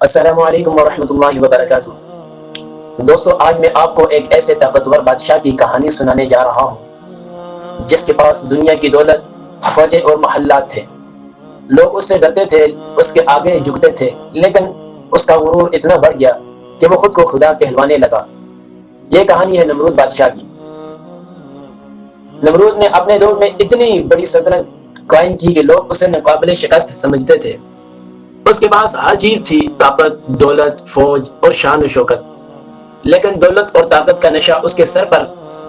السلام علیکم ورحمۃ اللہ وبرکاتہ۔ دوستو، آج میں آپ کو ایک ایسے طاقتور بادشاہ کی کہانی سنانے جا رہا ہوں جس کے پاس دنیا کی دولت، فوجیں اور محلات تھے۔ لوگ اس سے ڈرتے تھے، اس کے آگے جھکتے تھے، لیکن اس کا غرور اتنا بڑھ گیا کہ وہ خود کو خدا کہلوانے لگا۔ یہ کہانی ہے نمرود بادشاہ کی۔ نمرود نے اپنے دور میں اتنی بڑی سلطنت قائم کی کہ لوگ اسے ناقابل شکست سمجھتے تھے۔ اس کے پاس ہر چیز تھی، طاقت، دولت، فوج اور شان و شوکت، لیکن دولت اور طاقت کا نشہ اس کے سر پر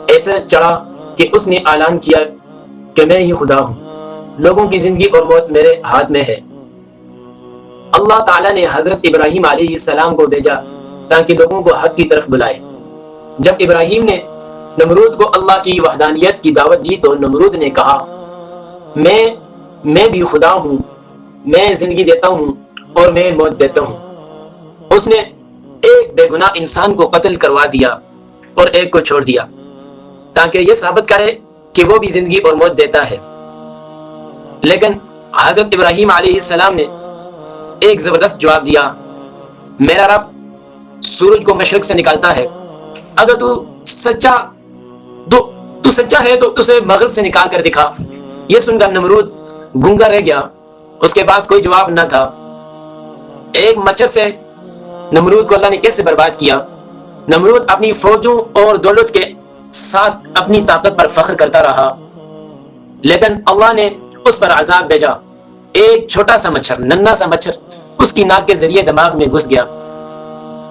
ایسے چڑھا کہ اس نے اعلان کیا کہ میں ہی خدا ہوں، لوگوں کی زندگی اور موت میرے ہاتھ میں ہے۔ اللہ تعالیٰ نے حضرت ابراہیم علیہ السلام کو بھیجا تاکہ لوگوں کو حق کی طرف بلائے۔ جب ابراہیم نے نمرود کو اللہ کی وحدانیت کی دعوت دی تو نمرود نے کہا، میں بھی خدا ہوں، میں زندگی دیتا ہوں اور میں موت دیتا ہوں۔ اس نے ایک بے گناہ انسان کو قتل کروا دیا اور ایک کو چھوڑ دیا تاکہ یہ ثابت کرے کہ وہ بھی زندگی اور موت دیتا ہے۔ لیکن حضرت ابراہیم علیہ السلام نے ایک زبردست جواب دیا، میرا رب سورج کو مشرق سے نکالتا ہے، اگر تو سچا ہے تو اسے مغرب سے نکال کر دکھا۔ یہ سن کر نمرود گنگا رہ گیا، اس کے پاس کوئی جواب نہ تھا۔ ایک مچھر سے نمرود کو اللہ نے کیسے برباد کیا؟ نمرود اپنی فوجوں اور دولت کے ساتھ اپنی طاقت پر فخر کرتا رہا، لیکن اللہ نے اس پر عذاب بھیجا۔ ایک چھوٹا سا مچھر، ننھا سا مچھر اس کی ناک کے ذریعے دماغ میں گھس گیا۔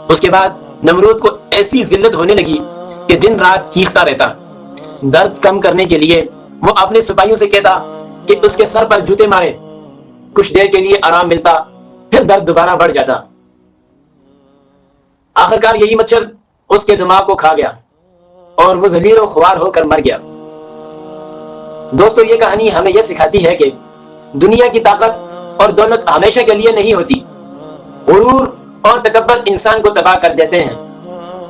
اس کے بعد نمرود کو ایسی ذلت ہونے لگی کہ دن رات چیختا رہتا۔ درد کم کرنے کے لیے وہ اپنے سپاہیوں سے کہتا کہ اس کے سر پر جوتے مارے، کچھ دیر کے لیے آرام ملتا، پھر درد دوبارہ بڑھ جاتا۔ آخرکار یہی مچھر اس کے دماغ کو کھا گیا اور وہ ذلیل و خوار ہو کر مر گیا۔ دوستو، یہ کہانی ہمیں یہ سکھاتی ہے کہ دنیا کی طاقت اور دولت ہمیشہ کے لیے نہیں ہوتی۔ غرور اور تکبر انسان کو تباہ کر دیتے ہیں۔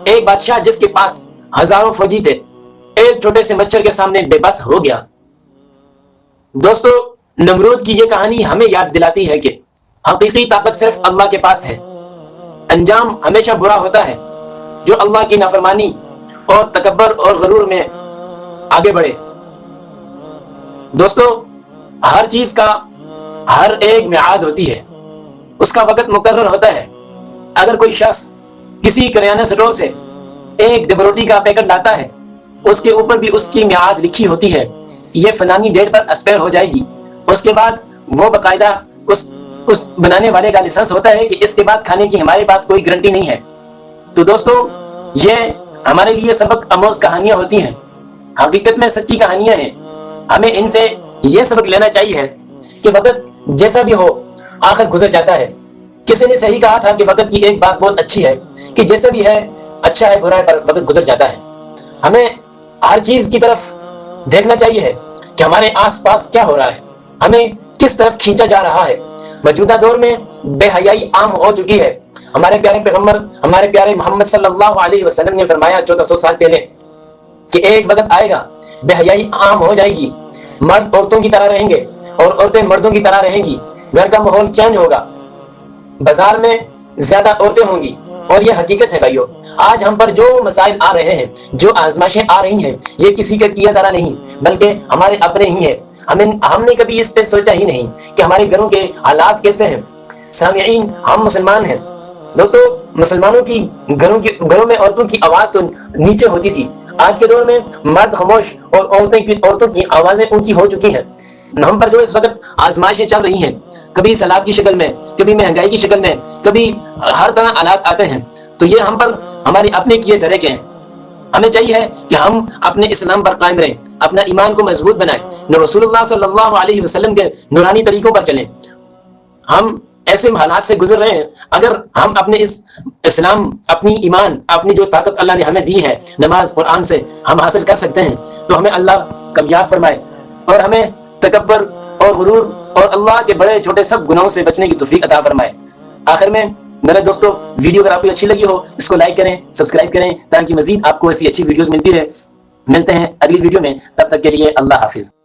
ایک بادشاہ جس کے پاس ہزاروں فوجی تھے، ایک چھوٹے سے مچھر کے سامنے بے بس ہو گیا۔ دوستو، نمرود کی یہ کہانی ہمیں یاد دلاتی ہے کہ حقیقی طاقت صرف اللہ کے پاس ہے۔ انجام ہمیشہ برا ہوتا ہے جو اللہ کی نافرمانی اور تکبر اور غرور میں آگے بڑھے۔ دوستو، ہر چیز کا ہر ایک میعاد ہوتی ہے، اس کا وقت مقرر ہوتا ہے۔ اگر کوئی شخص کسی کریانہ سٹور سے ایک ڈبہ روٹی کا پیکٹ لاتا ہے، اس کے اوپر بھی اس کی میعاد لکھی ہوتی ہے، یہ فلانی ڈیٹ پر ایکسپائر ہو جائے گی۔ اس کے بعد وہ باقاعدہ اس بنانے والے کا لائسنس ہوتا ہے کہ اس کے بعد کھانے کی ہمارے پاس کوئی گارنٹی نہیں ہے۔ تو دوستو، یہ ہمارے لیے سبق آموز کہانیاں ہوتی ہیں، حقیقت میں سچی کہانیاں ہیں۔ ہمیں ان سے یہ سبق لینا چاہیے کہ وقت جیسا بھی ہو آخر گزر جاتا ہے۔ کسی نے صحیح کہا تھا کہ وقت کی ایک بات بہت اچھی ہے کہ جیسا بھی ہے، اچھا ہے برا ہے، پر وقت گزر جاتا ہے۔ ہمیں ہر چیز کی طرف دیکھنا چاہیے کہ ہمارے آس پاس کیا ہو رہا ہے، ہمیں کس طرف کھینچا جا رہا ہے۔ موجودہ دور میں بے حیائی عام ہو چکی ہے۔ ہمارے پیارے پیغمبر، ہمارے پیارے محمد صلی اللہ علیہ وسلم نے فرمایا 1400 سال پہلے کہ ایک وقت آئے گا بے حیائی عام ہو جائے گی، مرد عورتوں کی طرح رہیں گے اور عورتیں مردوں کی طرح رہیں گی، گھر کا ماحول چینج ہوگا، بازار میں زیادہ عورتیں ہوں گی۔ اور یہ حقیقت ہے بھائیو، آج ہم پر جو مسائل آ رہے ہیں، جو آزمائشیں آ رہی ہیں، یہ کسی کا کیا دھرا نہیں بلکہ ہمارے اپنے ہی ہیں۔ ہم نے کبھی اس پہ سوچا ہی نہیں کہ ہمارے گھروں کے حالات کیسے ہیں۔ سامعین، ہم مسلمان ہیں دوستو، مسلمانوں کی گھروں میں عورتوں کی آواز تو نیچے ہوتی تھی۔ آج کے دور میں مرد خاموش اور عورتوں کی آوازیں اونچی ہو چکی ہیں۔ ہم پر جو اس وقت آزمائشیں چل رہی ہیں، کبھی سیلاب کی شکل میں، کبھی مہنگائی کی شکل میں، کبھی ہر طرح حالات آتے ہیں، تو یہ ہم پر ہمارے اپنے کیے دھرے کے ہیں۔ ہمیں چاہیے کہ ہم اپنے اسلام پر قائم رہیں، اپنا ایمان کو مضبوط بنائیں، رسول اللہ صلی اللہ علیہ وسلم کے نورانی طریقوں پر چلیں۔ ہم ایسے حالات سے گزر رہے ہیں، اگر ہم اپنے اس اسلام، اپنی ایمان، اپنی جو طاقت اللہ نے ہمیں دی ہے نماز قرآن سے ہم حاصل کر سکتے ہیں، تو ہمیں اللہ کامیاب فرمائے اور ہمیں تکبر اور غرور اور اللہ کے بڑے چھوٹے سب گناہوں سے بچنے کی توفیق عطا فرمائے۔ آخر میں میرے دوستو، ویڈیو اگر آپ کو اچھی لگی ہو اس کو لائک کریں، سبسکرائب کریں تاکہ مزید آپ کو ایسی اچھی ویڈیوز ملتی رہے۔ ملتے ہیں اگلی ویڈیو میں، تب تک کے لیے اللہ حافظ۔